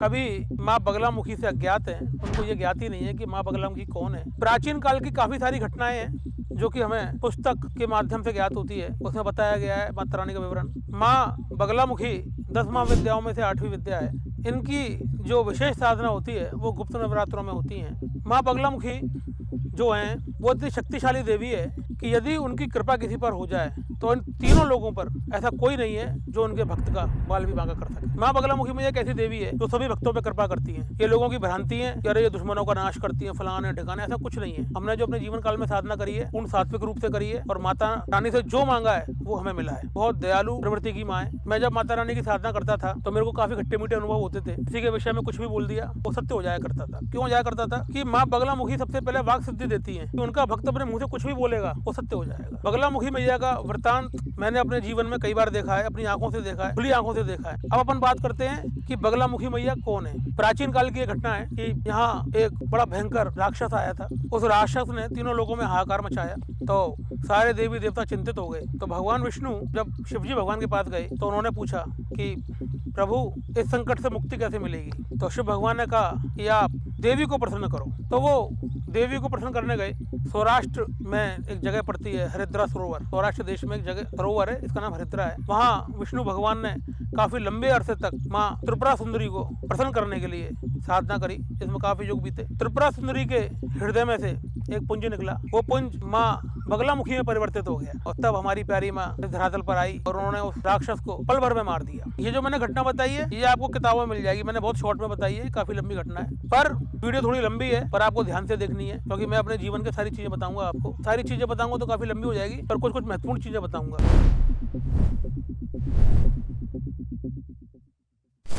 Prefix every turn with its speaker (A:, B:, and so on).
A: कभी माँ बगलामुखी से अज्ञात हैं, उनको ये ज्ञात ही नहीं है कि माँ बगलामुखी कौन है। प्राचीन काल की काफी सारी घटनाएं हैं जो कि हमें पुस्तक के माध्यम से ज्ञात होती है। उसमें बताया गया है माता रानी का विवरण। माँ बगलामुखी 10 महाविद्याओं में से 8वीं विद्या है। इनकी जो विशेष साधना होती है वो गुप्त नवरात्रों में होती है। माँ बगलामुखी जो हैं वो इतनी शक्तिशाली देवी है कि यदि उनकी कृपा किसी पर हो जाए तो इन तीनों लोगों पर ऐसा कोई नहीं है जो उनके भक्त का बाल भी बांका कर सके। माँ बगलामुखी में एक ऐसी देवी है जो सभी भक्तों पर कृपा करती है। ये लोगों की भ्रांति है कि अरे ये दुश्मनों का नाश करती है, फलाने ठिकाने, ऐसा कुछ नहीं है। हमने जो अपने जीवन काल में साधना करी है पूर्ण सात्विक रूप से करी है और माता रानी से जो मांगा है वो हमें मिला है। बहुत दयालु प्रवृत्ति की माँ है। मैं जब माता रानी की साधना करता था तो मेरे को काफी खट्टे मीठे अनुभव होते थे। किसी के विषय में कुछ भी बोल दिया वो सत्य हो जाया करता था। क्यों हो जाया करता था कि माँ बगलामुखी सबसे पहले वाक सिद्धि देती है कि उनका भक्त अपने मुंह से कुछ भी बोलेगा वो सत्य हो जाएगा। बगलामुखी मैया का वृतांत मैंने अपने जीवन में कई बार देखा है, अपनी आंखों से देखा है, खुली आंखों से देखा है। अब अपन बात करते हैं कि बगलामुखी मैया कौन है। प्राचीन काल की एक घटना है कि यहाँ एक बड़ा भयंकर राक्षस आया था। उस राक्षस ने तीनों लोगों में हाहाकार मचाया तो सारे देवी देवता चिंतित हो गए। तो भगवान विष्णु जब शिवजी भगवान के पास गए तो उन्होंने पूछा कि प्रभु इस संकट से मुक्ति कैसे मिलेगी। तो शिव भगवान ने कहा कि आप देवी को प्रसन्न करो। तो वो देवी को प्रसन्न करने गए। सौराष्ट्र में एक जगह पड़ती है हरिद्रा सरोवर। सौराष्ट्र देश में एक जगह सरोवर है, इसका नाम हरिद्रा है। वहाँ विष्णु भगवान ने काफी लंबे अरसे तक माँ त्रिपुरा सुंदरी को प्रसन्न करने के लिए साधना करी, जिसमें काफी युग बीते। त्रिपुरा सुंदरी के हृदय में से एक पुंज निकला। वो पुंज माँ बगलामुखी में परिवर्तित हो गया और तब हमारी प्यारी माँ धरातल पर आई और उन्होंने उस राक्षस को पल भर में मार दिया। ये जो मैंने घटना बताई है ये आपको किताबों में मिल जाएगी। मैंने बहुत शॉर्ट में बताई है, काफी लंबी घटना है, पर वीडियो थोड़ी लंबी है, पर आपको ध्यान से देखनी है क्योंकि मैं अपने जीवन के सारी चीजें बताऊंगा। आपको सारी चीजें बताऊंगा तो काफी लंबी हो जाएगी, पर कुछ महत्वपूर्ण चीजें बताऊंगा।